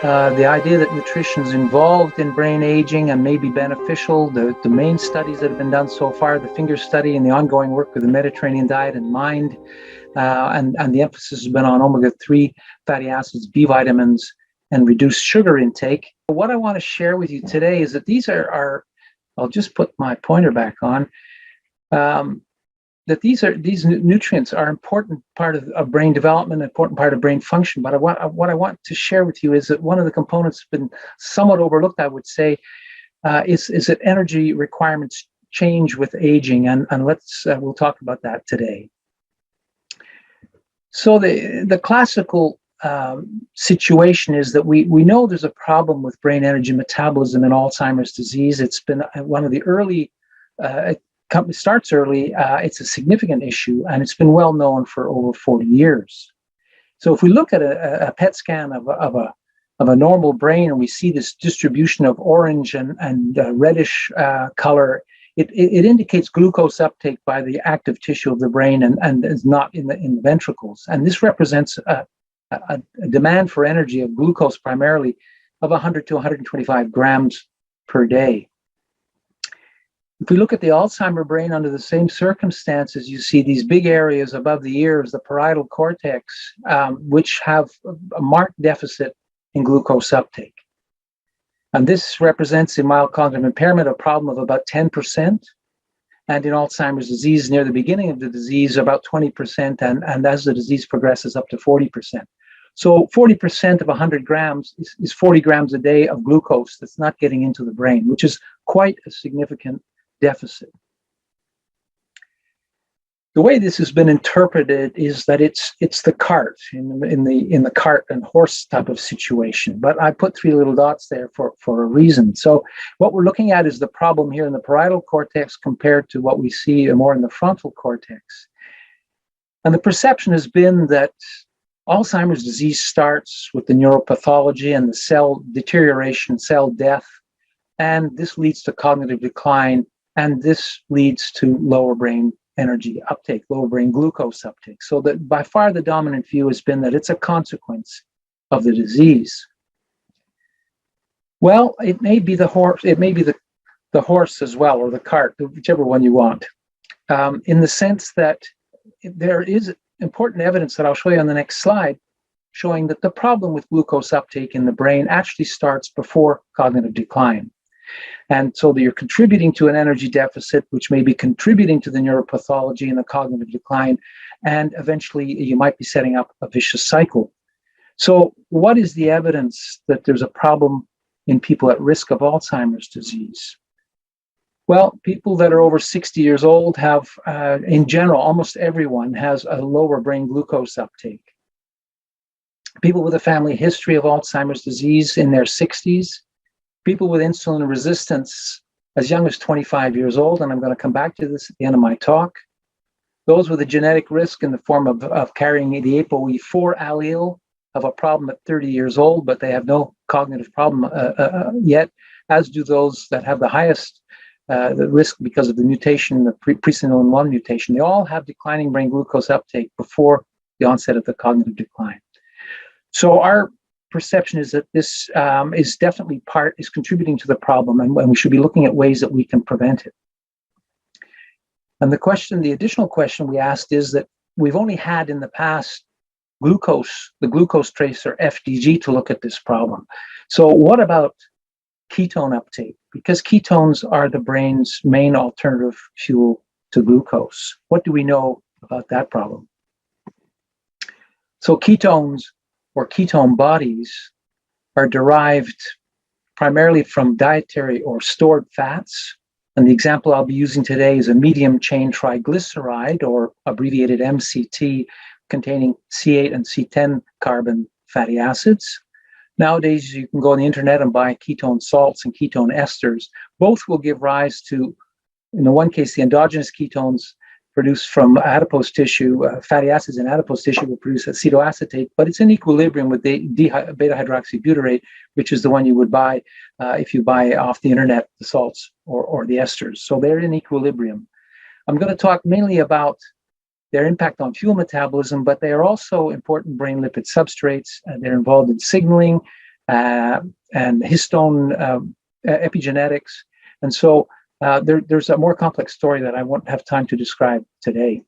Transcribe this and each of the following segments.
The idea that nutrition is involved in brain aging and may be beneficial. The main studies that have been done so far, the finger study and the ongoing work with the Mediterranean diet in mind, and the emphasis has been on omega-3 fatty acids, B vitamins, and reduced sugar intake. What I want to share with you today is that these are I'll just put my pointer back on, that these nutrients are an important part of brain development, an important part of brain function. But what I want to share with you is that one of the components that's been somewhat overlooked, I would say, is that energy requirements change with aging, and we'll talk about that today. So the classical situation is that we know there's a problem with brain energy metabolism in Alzheimer's disease. It's been one of the early company starts early. It's a significant issue, and it's been well known for over 40 years. So if we look at a PET scan of a normal brain, and we see this distribution of orange and reddish color, it indicates glucose uptake by the active tissue of the brain, and is not in the ventricles. And this represents a demand for energy of glucose primarily of 100 to 125 grams per day. If we look at the Alzheimer brain under the same circumstances, you see these big areas above the ears, the parietal cortex, which have a marked deficit in glucose uptake. And this represents in mild cognitive impairment a problem of about 10%, and in Alzheimer's disease, near the beginning of the disease, about 20%, and as the disease progresses, up to 40%. So 40% of 100 grams is 40 grams a day of glucose that's not getting into the brain, which is quite a significant deficit. The way this has been interpreted is that it's the cart in the cart and horse type of situation. But I put three little dots there for a reason. So what we're looking at is the problem here in the parietal cortex compared to what we see more in the frontal cortex. And the perception has been that Alzheimer's disease starts with the neuropathology and the cell deterioration, cell death, and this leads to cognitive decline. And this leads to lower brain energy uptake, lower brain glucose uptake. So that by far the dominant view has been that it's a consequence of the disease. Well, it may be the horse, it may be the horse as well, or the cart, whichever one you want, in the sense that there is important evidence that I'll show you on the next slide, showing that the problem with glucose uptake in the brain actually starts before cognitive decline. And so that you're contributing to an energy deficit, which may be contributing to the neuropathology and the cognitive decline, and eventually you might be setting up a vicious cycle. So what is the evidence that there's a problem in people at risk of Alzheimer's disease? Well, people that are over 60 years old have, in general, almost everyone has a lower brain glucose uptake. People with a family history of Alzheimer's disease in their 60s, people with insulin resistance as young as 25 years old, and I'm going to come back to this at the end of my talk. Those with a genetic risk in the form of carrying the ApoE4 allele have a problem at 30 years old, but they have no cognitive problem yet, as do those that have the highest the risk because of the mutation, the presenilin 1 mutation. They all have declining brain glucose uptake before the onset of the cognitive decline. So our perception is that this is definitely is contributing to the problem, and we should be looking at ways that we can prevent it. And the additional question we asked is that we've only had in the past the glucose tracer FDG to look at this problem. So what about ketone uptake? Because ketones are the brain's main alternative fuel to glucose. What do we know about that problem? So ketones, or ketone bodies, are derived primarily from dietary or stored fats. And the example I'll be using today is a medium chain triglyceride, or abbreviated MCT, containing C8 and C10 carbon fatty acids. Nowadays, you can go on the internet and buy ketone salts and ketone esters. Both will give rise to, in the one case, the endogenous ketones produced from adipose tissue, fatty acids in adipose tissue will produce acetoacetate, but it's in equilibrium with the beta-hydroxybutyrate, which is the one you would buy if you buy off the internet, the salts or the esters. So they're in equilibrium. I'm going to talk mainly about their impact on fuel metabolism, but they are also important brain lipid substrates. They're involved in signaling, and histone epigenetics. And so there's a more complex story that I won't have time to describe today.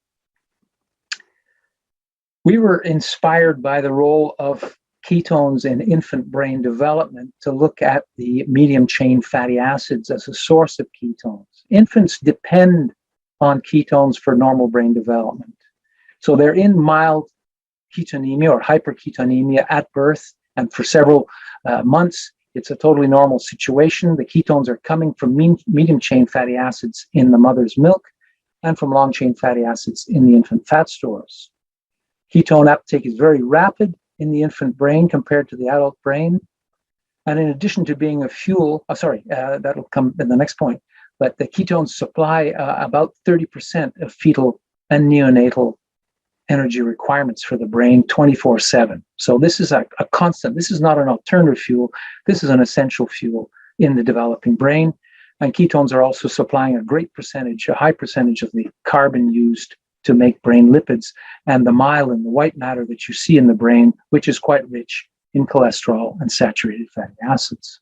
We were inspired by the role of ketones in infant brain development to look at the medium chain fatty acids as a source of ketones. Infants depend on ketones for normal brain development. So they're in mild ketonemia or hyperketonemia at birth, and for several months, it's a totally normal situation. The ketones are coming from medium chain fatty acids in the mother's milk and from long chain fatty acids in the infant fat stores. Ketone uptake is very rapid in the infant brain compared to the adult brain. And in addition to being a fuel, that'll come in the next point, but the ketones supply about 30% of fetal and neonatal energy requirements for the brain 24/7. So this is a constant. This is not an alternative fuel. This is an essential fuel in the developing brain. And ketones are also supplying a high percentage of the carbon used to make brain lipids and the myelin, the white matter that you see in the brain, which is quite rich in cholesterol and saturated fatty acids.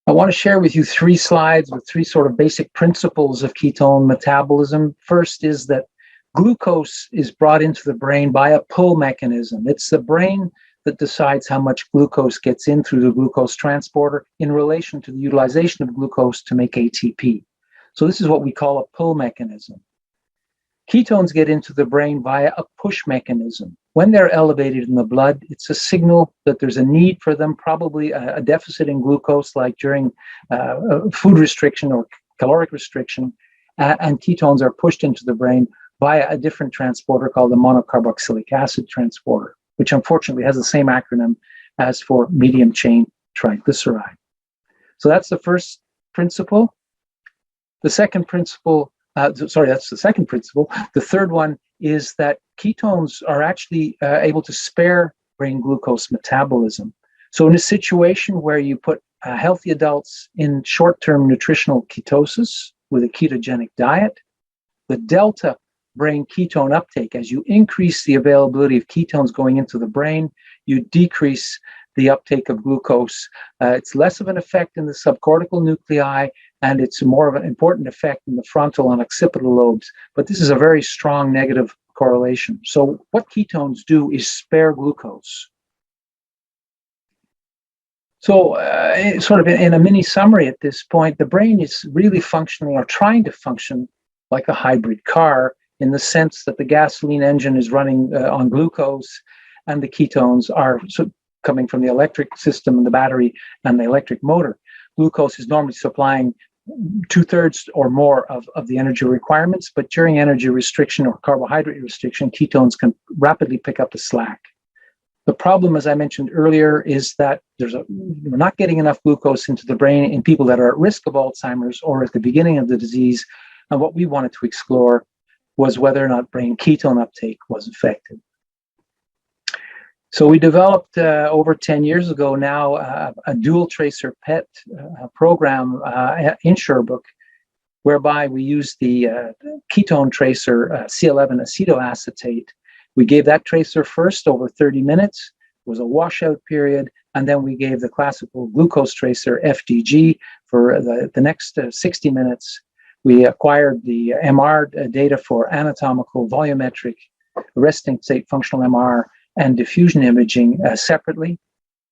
I want to share with you 3 slides with 3 sort of basic principles of ketone metabolism. First is that glucose is brought into the brain by a pull mechanism. It's the brain that decides how much glucose gets in through the glucose transporter in relation to the utilization of glucose to make ATP. So this is what we call a pull mechanism. Ketones get into the brain via a push mechanism. When they're elevated in the blood, it's a signal that there's a need for them, probably a deficit in glucose, like during food restriction or caloric restriction, and ketones are pushed into the brain via a different transporter called the monocarboxylic acid transporter, which unfortunately has the same acronym as for medium chain triglyceride. So that's the first principle. The second principle, that's the second principle. The third one is that ketones are actually able to spare brain glucose metabolism. So in a situation where you put healthy adults in short-term nutritional ketosis with a ketogenic diet, the delta brain ketone uptake, as you increase the availability of ketones going into the brain, you decrease the uptake of glucose. It's less of an effect in the subcortical nuclei, and it's more of an important effect in the frontal and occipital lobes. But this is a very strong negative correlation. So what ketones do is spare glucose. So sort of in a mini summary at this point, the brain is really functioning or trying to function like a hybrid car, in the sense that the gasoline engine is running on glucose and the ketones are coming from the electric system and the battery and the electric motor. Glucose is normally supplying 2/3 or more of the energy requirements, but during energy restriction or carbohydrate restriction, ketones can rapidly pick up the slack. The problem, as I mentioned earlier, is that we're not getting enough glucose into the brain in people that are at risk of Alzheimer's or at the beginning of the disease. And what we wanted to explore was whether or not brain ketone uptake was effective. So we developed over 10 years ago now a dual tracer PET program in Sherbrooke, whereby we used the ketone tracer C11 acetoacetate. We gave that tracer first over 30 minutes. It was a washout period, and then we gave the classical glucose tracer FDG for the next 60 minutes. We acquired the MR data for anatomical, volumetric, resting state functional MR, and diffusion imaging separately.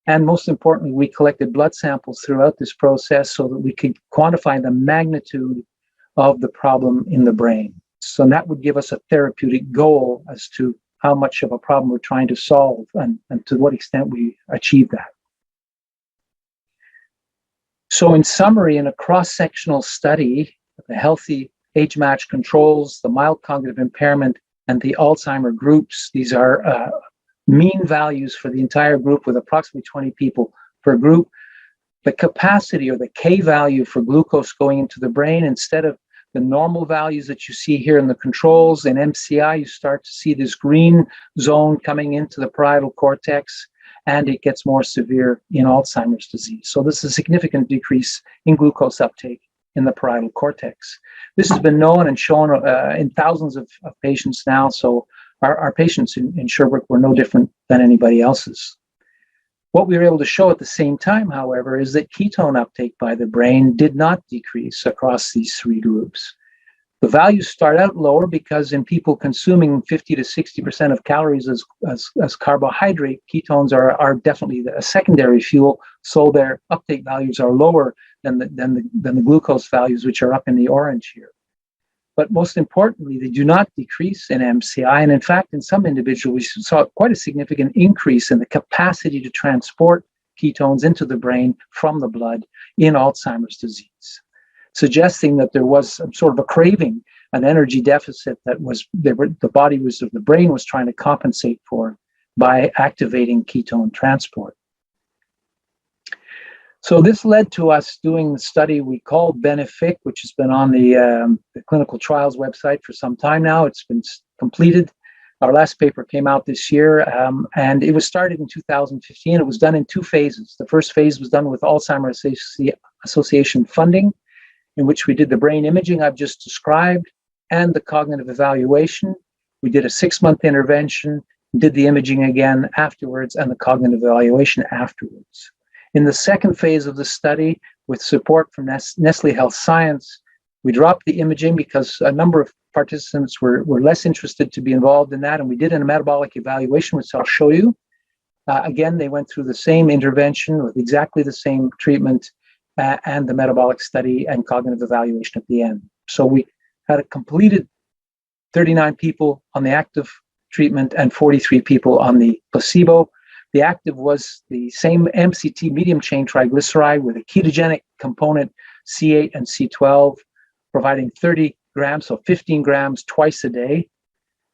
And most importantly, we collected blood samples throughout this process so that we could quantify the magnitude of the problem in the brain. So that would give us a therapeutic goal as to how much of a problem we're trying to solve and to what extent we achieve that. So in summary, in a cross-sectional study, the healthy age-matched controls, the mild cognitive impairment, and the Alzheimer groups, these are mean values for the entire group with approximately 20 people per group. The capacity or the K value for glucose going into the brain, instead of the normal values that you see here in the controls, in MCI, you start to see this green zone coming into the parietal cortex, and it gets more severe in Alzheimer's disease. So this is a significant decrease in glucose uptake in the parietal cortex. This has been known and shown in thousands of patients now, so our patients in Sherbrooke were no different than anybody else's. What we were able to show at the same time, however, is that ketone uptake by the brain did not decrease across these three groups. The values start out lower because in people consuming 50 to 60% of calories as carbohydrate, ketones are definitely a secondary fuel, so their uptake values are lower than the glucose values, which are up in the orange here. But most importantly, they do not decrease in MCI. And in fact, in some individuals, we saw quite a significant increase in the capacity to transport ketones into the brain from the blood in Alzheimer's disease, suggesting that there was some sort of a craving, an energy deficit that the brain was trying to compensate for by activating ketone transport. So this led to us doing the study we call BENEFIC, which has been on the clinical trials website for some time now. It's been completed. Our last paper came out this year, and it was started in 2015. It was done in two phases. The first phase was done with Alzheimer's Association funding, in which we did the brain imaging I've just described and the cognitive evaluation. We did a 6-month intervention, did the imaging again afterwards, and the cognitive evaluation afterwards. In the second phase of the study, with support from Nestlé Health Science, we dropped the imaging because a number of participants were less interested to be involved in that, and we did a metabolic evaluation, which I'll show you. Again, they went through the same intervention with exactly the same treatment and the metabolic study and cognitive evaluation at the end. So we had a completed 39 people on the active treatment and 43 people on the placebo. The active was the same MCT medium chain triglyceride with a ketogenic component, C8 and C12, providing 30 grams, so 15 grams twice a day.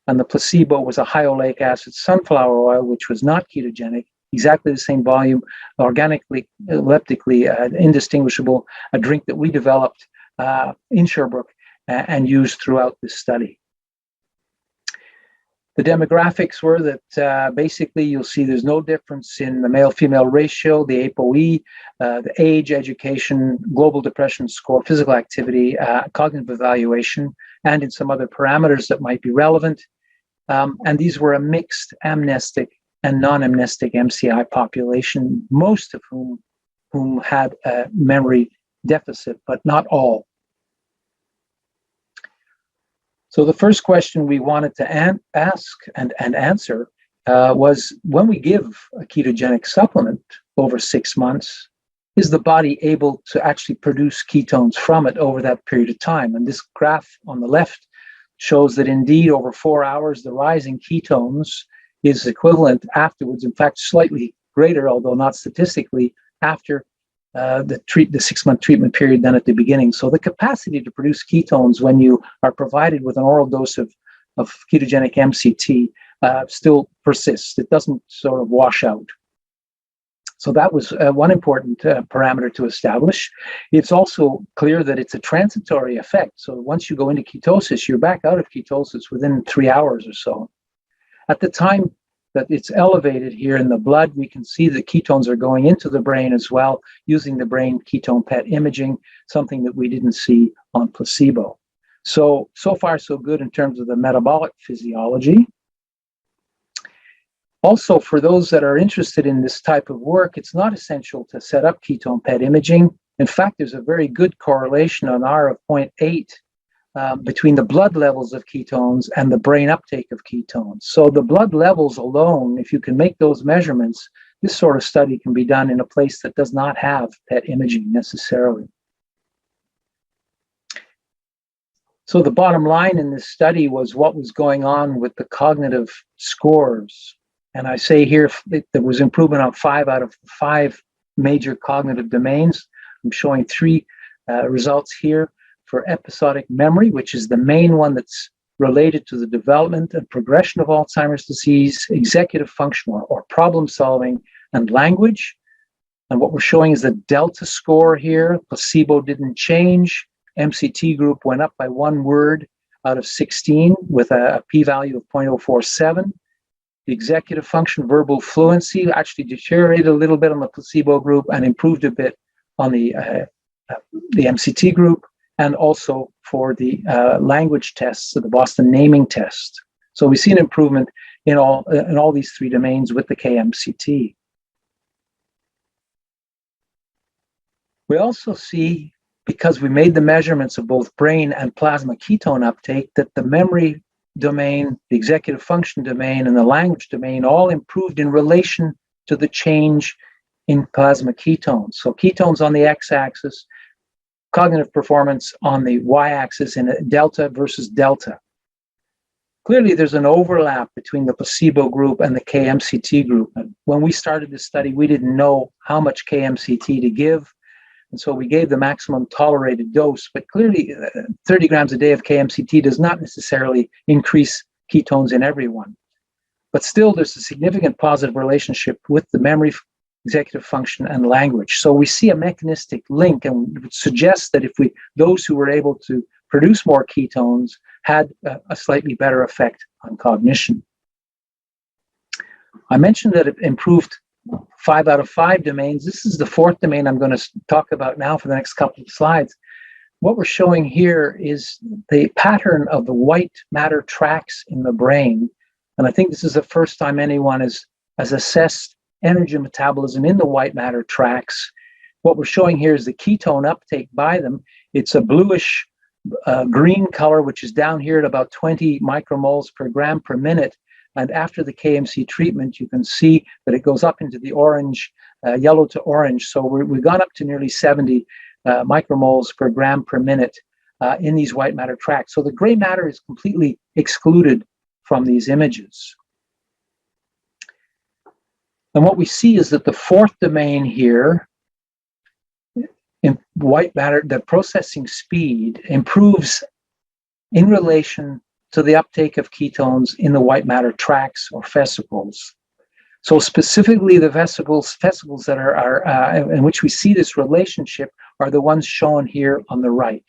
And the placebo was a high oleic acid sunflower oil, which was not ketogenic, exactly the same volume, organically, leptically indistinguishable, a drink that we developed in Sherbrooke and used throughout this study. The demographics were that basically you'll see there's no difference in the male-female ratio, the ApoE, the age, education, global depression score, physical activity, cognitive evaluation, and in some other parameters that might be relevant. And these were a mixed amnestic and non-amnestic MCI population, most of whom had a memory deficit, but not all. So the first question we wanted to ask and answer was, when we give a ketogenic supplement over 6 months, is the body able to actually produce ketones from it over that period of time? And this graph on the left shows that indeed over 4 hours, the rise in ketones is equivalent afterwards, in fact, slightly greater, although not statistically, after the 6-month treatment period than at the beginning. So the capacity to produce ketones when you are provided with an oral dose of ketogenic MCT still persists. It doesn't sort of wash out. So that was one important parameter to establish. It's also clear that it's a transitory effect. So once you go into ketosis, you're back out of ketosis within 3 hours or so. At the time that it's elevated here in the blood, we can see that ketones are going into the brain as well, using the brain ketone PET imaging, something that we didn't see on placebo. So far so good in terms of the metabolic physiology. Also, for those that are interested in this type of work, it's not essential to set up ketone PET imaging. In fact, there's a very good correlation on R of 0.8 between the blood levels of ketones and the brain uptake of ketones. So the blood levels alone, if you can make those measurements, this sort of study can be done in a place that does not have PET imaging necessarily. So the bottom line in this study was what was going on with the cognitive scores. And I say here that there was improvement on 5 out of 5 major cognitive domains. I'm showing 3 results here for episodic memory, which is the main one that's related to the development and progression of Alzheimer's disease, executive function or problem solving, and language. And what we're showing is the delta score here. Placebo didn't change. MCT group went up by 1 word out of 16 with a p-value of 0.047. The executive function, verbal fluency, actually deteriorated a little bit on the placebo group and improved a bit on the MCT group, and also for the language tests, so the Boston naming test. So we see an improvement in all these 3 domains with the KMCT. We also see, because we made the measurements of both brain and plasma ketone uptake, that the memory domain, the executive function domain, and the language domain all improved in relation to the change in plasma ketones. So ketones on the x-axis, cognitive performance on the y-axis in a delta versus delta. Clearly, there's an overlap between the placebo group and the KMCT group. And when we started this study, we didn't know how much KMCT to give. And so we gave the maximum tolerated dose. But clearly, 30 grams a day of KMCT does not necessarily increase ketones in everyone. But still, there's a significant positive relationship with the memory, executive function, and language. So we see a mechanistic link, and would suggest that if those who were able to produce more ketones had a slightly better effect on cognition. I mentioned that it improved 5 out of 5 domains. This is the 4th domain I'm going to talk about now for the next couple of slides. What we're showing here is the pattern of the white matter tracks in the brain. And I think this is the first time anyone has assessed energy metabolism in the white matter tracks. What we're showing here is the ketone uptake by them. It's a bluish green color, which is down here at about 20 micromoles per gram per minute. And after the KMC treatment, you can see that it goes up into the orange, yellow to orange. So we've gone up to nearly 70 micromoles per gram per minute in these white matter tracks. So the gray matter is completely excluded from these images. And what we see is that the 4th domain here, in white matter, the processing speed improves in relation to the uptake of ketones in the white matter tracts or vesicles. So specifically, the vesicles that are in which we see this relationship are the ones shown here on the right.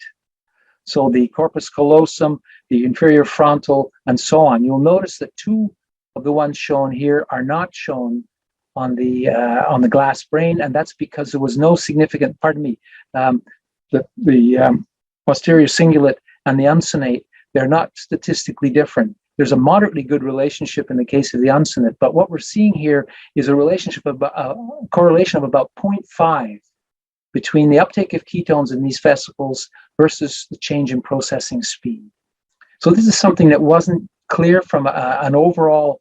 So the corpus callosum, the inferior frontal, and so on. You'll notice that 2 of the ones shown here are not shown on the glass brain, and that's because there was no significant, the posterior cingulate and the uncinate, they're not statistically different. There's a moderately good relationship in the case of the uncinate, but what we're seeing here is a relationship of a correlation of about 0.5 between the uptake of ketones in these vesicles versus the change in processing speed. So this is something that wasn't clear from an overall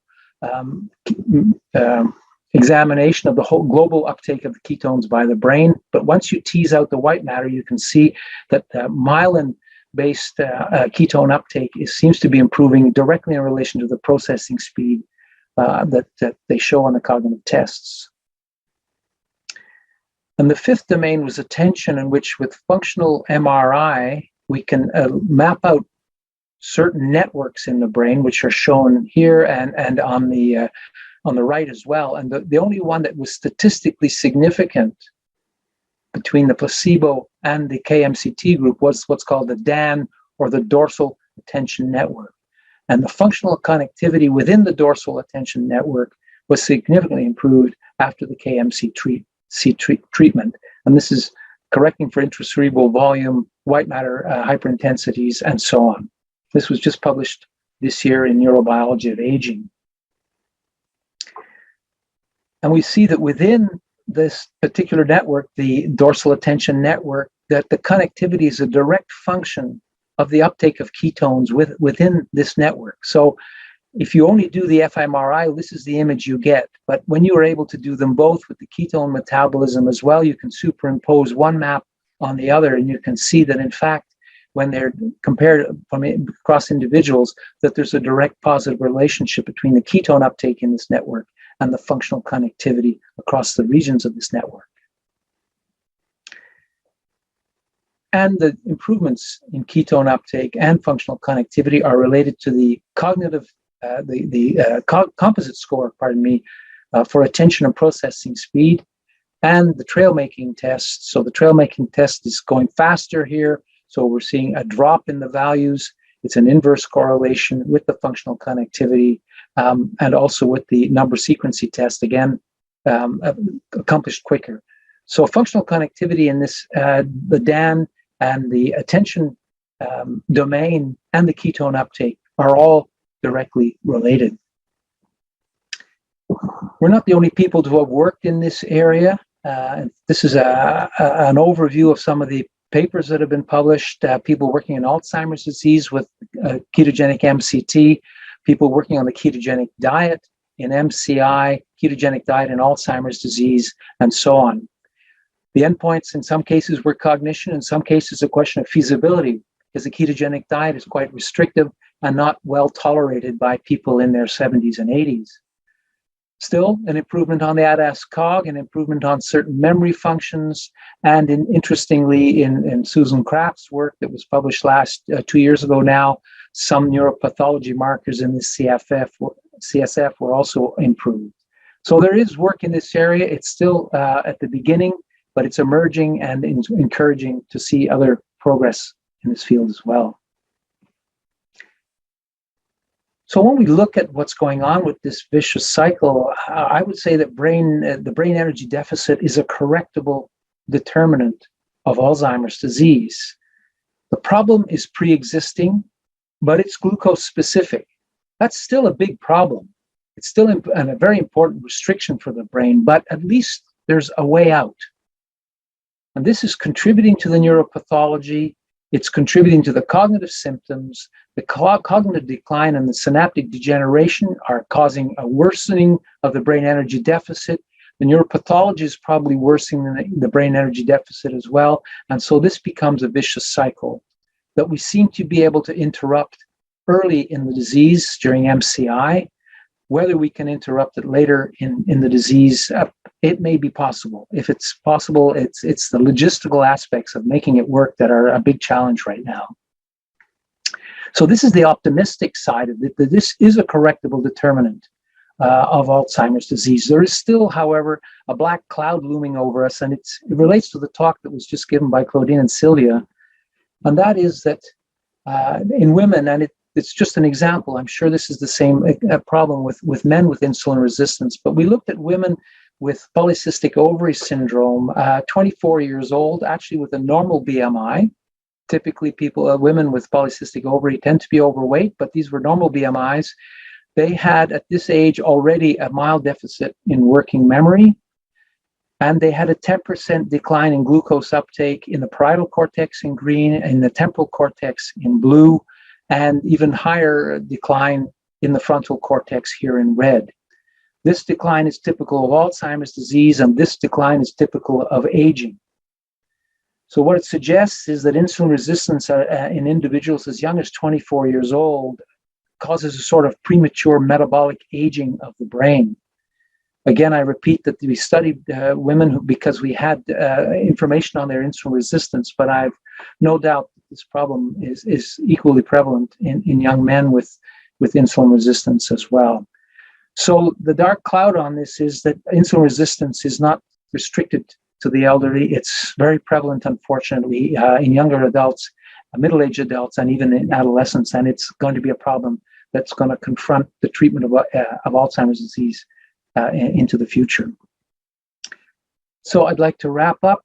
examination of the whole global uptake of the ketones by the brain. But once you tease out the white matter, you can see that myelin-based ketone uptake seems to be improving directly in relation to the processing speed that they show on the cognitive tests. And the 5th domain was attention, in which with functional MRI, we can map out certain networks in the brain, which are shown here and on the right as well. And the only one that was statistically significant between the placebo and the KMCT group was what's called the DAN, or the dorsal attention network. And the functional connectivity within the dorsal attention network was significantly improved after the KMC treatment. And this is correcting for intracerebral volume, white matter hyperintensities, and so on. This was just published this year in Neurobiology of Aging. And we see that within this particular network, the dorsal attention network, that the connectivity is a direct function of the uptake of ketones within this network. So if you only do the fMRI, this is the image you get. But when you are able to do them both with the ketone metabolism as well, you can superimpose one map on the other, and you can see that, in fact, when they're compared across individuals, that there's a direct positive relationship between the ketone uptake in this network and the functional connectivity across the regions of this network. And the improvements in ketone uptake and functional connectivity are related to the cognitive, composite score, for attention and processing speed, and the trail making test. So the trail making test is going faster here. So we're seeing a drop in the values. It's an inverse correlation with the functional connectivity, and also with the number sequencing test, again, accomplished quicker. So functional connectivity in this, the DAN and the attention domain and the ketone uptake are all directly related. We're not the only people to have worked in this area. And this is an overview of some of the papers that have been published, people working in Alzheimer's disease with ketogenic MCT, people working on the ketogenic diet in MCI, ketogenic diet in Alzheimer's disease, and so on. The endpoints in some cases were cognition, in some cases a question of feasibility, because the ketogenic diet is quite restrictive and not well tolerated by people in their 70s and 80s. Still, an improvement on the ADAS-Cog, an improvement on certain memory functions, and interestingly, in Susan Kraft's work that was published 2 years ago now, some neuropathology markers in the CSF were also improved. So there is work in this area. It's still at the beginning, but it's emerging and encouraging to see other progress in this field as well. So when we look at what's going on with this vicious cycle, I would say that the brain energy deficit is a correctable determinant of Alzheimer's disease. The problem is pre-existing, but it's glucose specific. That's still a big problem. It's still a very important restriction for the brain, but at least there's a way out. And this is contributing to the neuropathology. It's contributing to the cognitive symptoms. The cognitive decline and the synaptic degeneration are causing a worsening of the brain energy deficit. The neuropathology is probably worsening the brain energy deficit as well. And so this becomes a vicious cycle that we seem to be able to interrupt early in the disease during MCI. Whether we can interrupt it later in the disease, it may be possible. If it's possible, it's the logistical aspects of making it work that are a big challenge right now. So this is the optimistic side of it, that this is a correctable determinant of Alzheimer's disease. There is still, however, a black cloud looming over us, and it relates to the talk that was just given by Claudine and Sylvia, and that is that in women, and it's just an example. I'm sure this is the same problem with men with insulin resistance. But we looked at women with polycystic ovary syndrome, 24 years old, actually with a normal BMI. Typically, women with polycystic ovary tend to be overweight, but these were normal BMIs. They had, at this age, already a mild deficit in working memory, and they had a 10% decline in glucose uptake in the parietal cortex in green, in the temporal cortex in blue, and even higher decline in the frontal cortex here in red. This decline is typical of Alzheimer's disease, and this decline is typical of aging. So what it suggests is that insulin resistance in individuals as young as 24 years old causes a sort of premature metabolic aging of the brain. Again, I repeat that we studied women because we had information on their insulin resistance, but I've no doubt this problem is equally prevalent in young men with insulin resistance as well. So the dark cloud on this is that insulin resistance is not restricted to the elderly. It's very prevalent, unfortunately, in younger adults, middle-aged adults, and even in adolescents, and it's going to be a problem that's going to confront the treatment of Alzheimer's disease into the future. So I'd like to wrap up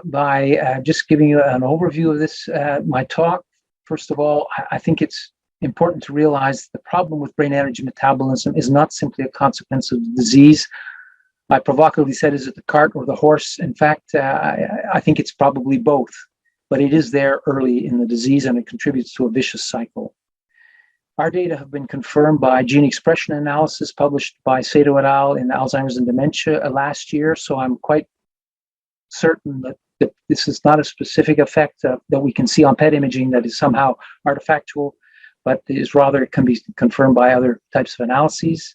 by just giving you an overview of this, my talk. First of all, I think it's important to realize the problem with brain energy metabolism is not simply a consequence of the disease. I provocatively said, is it the cart or the horse? In fact, I think it's probably both, but it is there early in the disease and it contributes to a vicious cycle. Our data have been confirmed by gene expression analysis published by Sato et al. In Alzheimer's and Dementia last year, so I'm quite certain that this is not a specific effect that we can see on PET imaging that is somehow artifactual, but is rather can be confirmed by other types of analyses.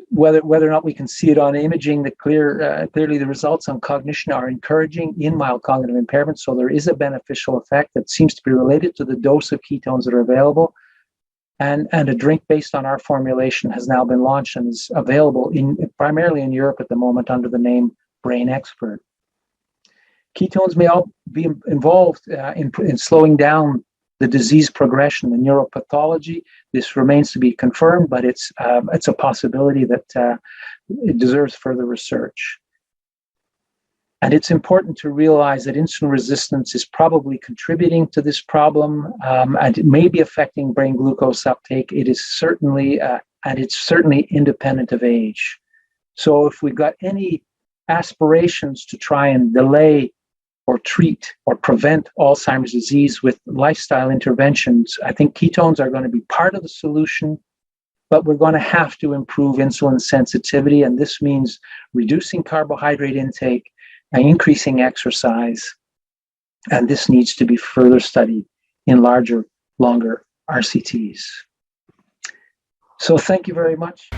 Whether or not we can see it on imaging, clearly the results on cognition are encouraging in mild cognitive impairment, so there is a beneficial effect that seems to be related to the dose of ketones that are available. And a drink based on our formulation has now been launched and is available primarily in Europe at the moment under the name Brain Expert. Ketones may all be involved in slowing down the disease progression, the neuropathology. This remains to be confirmed, but it's a possibility that it deserves further research. And it's important to realize that insulin resistance is probably contributing to this problem, and it may be affecting brain glucose uptake. It is certainly, and it's certainly independent of age. So if we've got any aspirations to try and delay or treat or prevent Alzheimer's disease with lifestyle interventions, I think ketones are going to be part of the solution, but we're going to have to improve insulin sensitivity, and this means reducing carbohydrate intake and increasing exercise, and this needs to be further studied in larger, longer RCTs. So thank you very much.